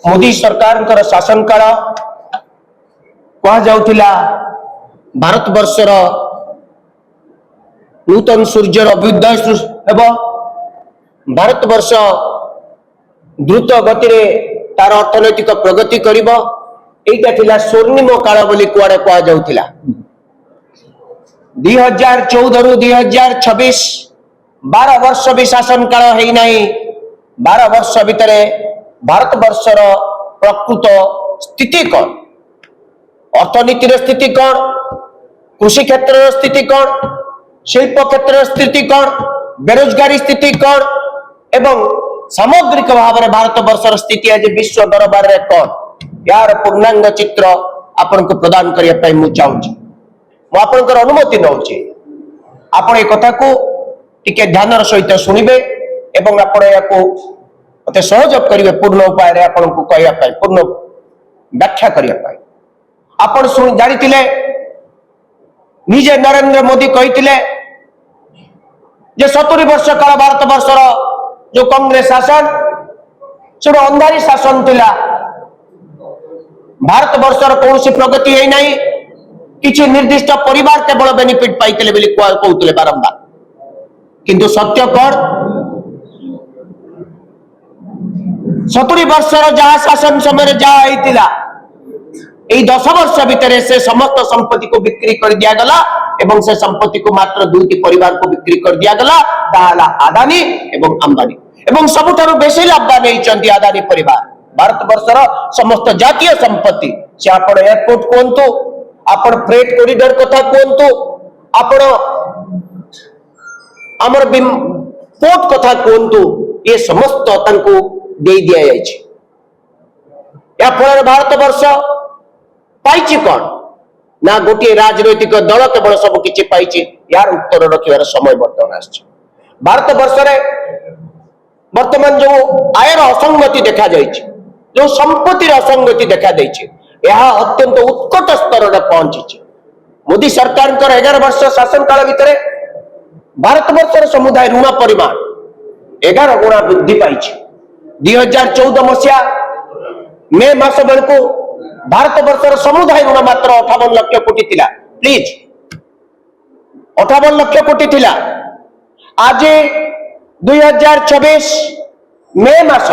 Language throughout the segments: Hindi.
मोदी सरकार शासन काल कहुला भारत वर्षर नूतन सूर्यर अभ्युदय हेब भारत वर्ष द्रुत गति तार अर्थनैतिक प्रगति करिबो एटा थिला स्वर्णिम काल बोली कुआडे कहुला 2014 रु 2026 12 वर्ष भी शासन काल है नहीं 12 वर्ष भितर भारत वर्षर प्रकृत स्थिति कौन अर्थनीतिर स्थिति कौन कृषि क्षेत्र स्थिति कौन शिल्प क्षेत्र स्थिति कौन बेरोजगारी स्थिति कौन एवं सामग्रिक भाव में भारत वर्षर स्थिति आज विश्व दरबार में कौन यार पूर्णांग चित्र आपन को प्रदान करने मु चाहूँगी मुझे अनुमति नौची आपण ए कथा को टिके ध्यान सहित शुणिबे एवं आपण याको मते सहयोग करिवे पूर्ण उपाय रे आपण को कहया पाए पूर्ण व्याख्या करिया पाए आपण सुन जानिथिले निजे नरेंद्र मोदी कहिथिले जे 70 वर्ष काल भारत वर्षर जो कांग्रेस शासन से अंधारी शासन थिला भारत वर्षर कौन प्रगति है नहीं किसी निर्दिष्ट परिवार केवल बेनिफिट पाइते बोली कहते बारंबार किंतु सत्य कौन 70 वर्षर जहाँ शासन समय जहाँ होता 10 वर्ष भितर से समस्त संपत्ति को बिक्री कर दिया गला एवं से संपत्ति को मात्र दुईटी परिवार को बिक्री कर दिया गला ताला अदानी एवं अंबानी एवं सबुठारु बेसी लाभवान होइचंती अदानी परिवार भारत वर्षर समस्त जातीय संपत्ति से आपण एयरपोर्ट कोंतु आपण फ्रेट कॉरिडोर कथा कोंतु आपण हमर पोर्ट कथा कोंतु ये समस्त तांको दे दिया जायछि या फल भारत वर्ष पाइछि कोन ना गोटे राजनैतिक दल केवल सब किछि पाइछि यार उत्तर रखिबार समय वर्तमान आछि भारत वर्ष रे वर्तमान जो आयर असंगति देखा जायछि जो संपत्तिर असंगति देखा दैछि यह अत्यंत उत्कट स्तर में पहुंची मोदी सरकार 11 वर्ष शासन काल भितर भारत वर्षर समुदाय ऋण परिमाण 11 गुणा वृद्धि पाई 2014 मसीहा मे मास बेलू भारत वर्षर समुदाय ऋण मात्र 58 लाख कोटी थिला प्लीज 58 लाख कोटी थिला आज 2024 मे मास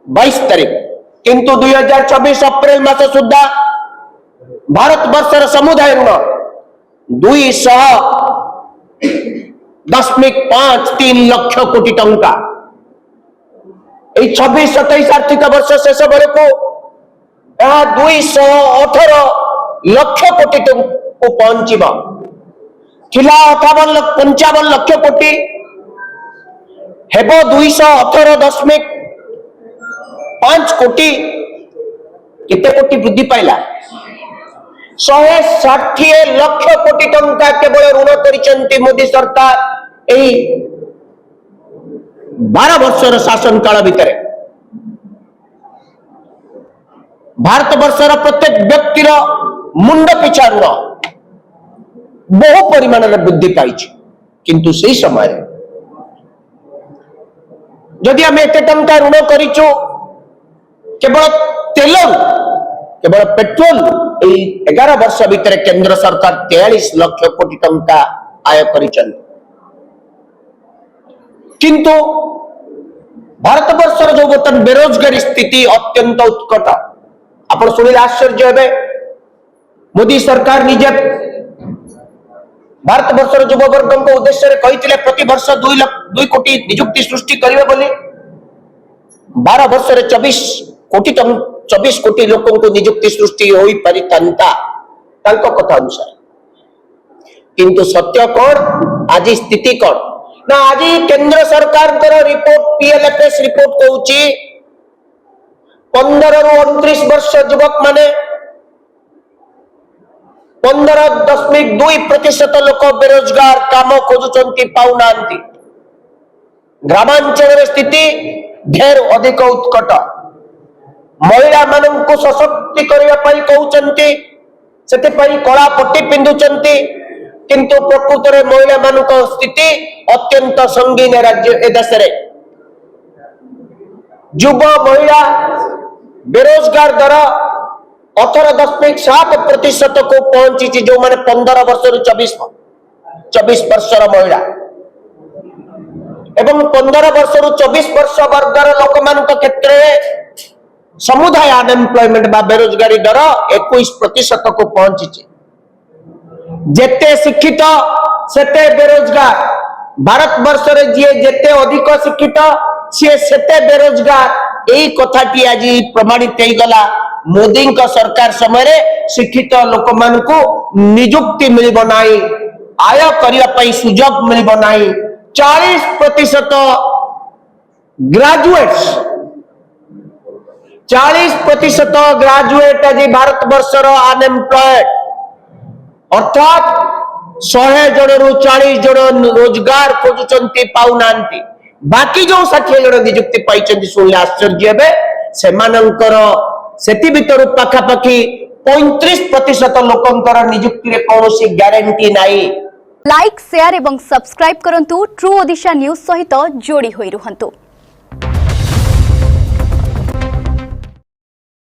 22 तारीख किंतु 2024 अप्रैल मास सुद्धा भारत वर्षर समुदाय ऋण 200.53 लाख कोटी टंका 26-27 आर्थिक वर्ष शेष बेलू 218 लाख कोटी को पहुंचब 55 लाख कोटी हेब 218.5 कोटी केते कोटी वृद्धि पाइला 160 लाख कोटी टंका केवल ऋण करिसेंती मोदी सरकार एही 12 वर्षर शासन काल भितर भारत वर्षर प्रत्येक व्यक्तिर मुंड पिछा ऋण बहु परिमाण में वृद्धि पाई किंतु सही समय जदि आम एत टंका ऋण करिचु केवल तेल केवल पेट्रोल 11 वर्ष भितर केंद्र सरकार 43 लाख कोटी टंका आय करिचंती किंतु भारत वर्षर जो बर्तमान बेरोजगारी स्थिति अत्यंत उत्कट आप शुणिले आश्चर्य हेबे मोदी सरकार निजे भारत वर्षर युववर्ग उद्देश्य कही प्रति वर्ष 2 कोटी नियुक्ति सृष्टि करिवे बोली 12 वर्ष 24 कोटी लोक नियुक्ति सृष्टि होई परितांता तांको कथा अनुसार किंतु सत्य कौन आज स्थिति कौन ना आज केंद्र सरकार रिपोर्ट पीएलएफएस रिपोर्ट कहूची 15 रु 29 वर्ष युवक माने 15.2% लोक बेरोजगार काम खोजुचंती पाउनांती ग्रामांचल स्थिति ढेर अधिक उत्कट महिला मानक सशक्ति करने कहते से कला पट्टी पिंधुचंती किंतु प्रकृत में महिला स्थिति अत्यंत संगीन राज्य ए देश युवा महिला बेरोजगार दर 18.7% को पहुंची, जो मैंने 15 वर्ष 24 वर्षर महिला एवं 15 वर्ष 24 वर्ष वर्गर लोक मान क्षेत्र में समुदाय अनएम्प्लॉयमेंट बा बेरोजगारी दर 21% को पहुंची। जेते शिक्षित सेते बेरोजगार, भारत वर्ष रे जी जेते अधिक शिक्षित सी सेते बेरोजगार, यही कथाटी आज प्रमाणित हो गला। मोदी सरकार समय शिक्षित लोक मान को नियुक्ति मिलिबो नाही, आय करने सुजोग मिलिबो नाही। 40% ग्रेजुएट्स 40% ग्रेजुएट आज भारत वर्षर अनएम्प्लॉयड, अर्थात 100 जन 40 जन रोजगार खोजुचंती पाउना, बाकी जो 60 जन नियुक्ति पाई शुणिले आश्चर्य हेबे। सेमानंकर सेति भितर पाखापाखि 35% लोकंकर नियुक्ति रे कौनसी ग्यारंटी नाही। लाइक शेयर एवं सब्सक्राइब करंतु ट्रू ओडिशा न्यूज सहित जोड़ी होई रुहंतु।